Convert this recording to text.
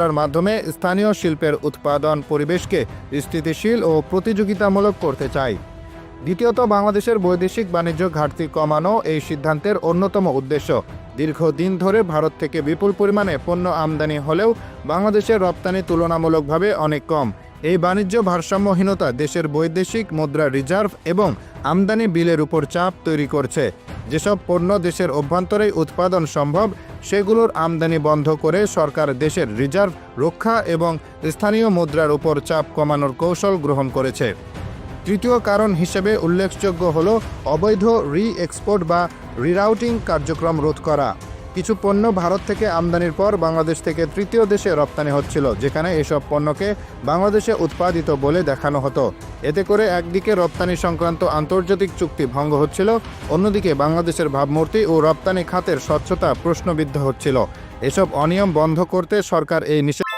করার মাধ্যমে স্থানীয় শিল্পের উৎপাদন পরিবেশকে স্থিতিশীল ও প্রতিযোগিতামূলক করতে চায়। দ্বিতীয়ত, বাংলাদেশের বৈদেশিক বাণিজ্য ঘাটতি কমানো এই সিদ্ধান্তের অন্যতম উদ্দেশ্য। দীর্ঘদিন ধরে ভারত থেকে বিপুল পরিমাণে পণ্য আমদানি হলেও বাংলাদেশের রপ্তানি তুলনামূলকভাবে অনেক কম। এই বাণিজ্য ভারসাম্যহীনতা দেশের বৈদেশিক মুদ্রা রিজার্ভ এবং আমদানি বিলের উপর চাপ তৈরি করছে। যেসব পণ্য দেশের অভ্যন্তরেই উৎপাদন সম্ভব, সেগুলোর আমদানি বন্ধ করে সরকার দেশের রিজার্ভ রক্ষা এবং স্থানীয় মুদ্রার উপর চাপ কমানোর কৌশল গ্রহণ করেছে। তৃতীয় কারণ হিসেবে উল্লেখযোগ্য হল অবৈধ রি-এক্সপোর্ট বা রিরাউটিং কার্যক্রম রোধ করা। কিছু পণ্য ভারত থেকে আমদানির পর বাংলাদেশ থেকে তৃতীয় দেশে রপ্তানি হচ্ছিল, যেখানে এসব পণ্যকে বাংলাদেশে উৎপাদিত বলে দেখানো হতো। এতে করে একদিকে রপ্তানি সংক্রান্ত আন্তর্জাতিক চুক্তি ভঙ্গ হচ্ছিল, অন্যদিকে বাংলাদেশের ভাবমূর্তি ও রপ্তানি খাতের স্বচ্ছতা প্রশ্নবিদ্ধ হচ্ছিল। এসব অনিয়ম বন্ধ করতে সরকার এই নিষেধ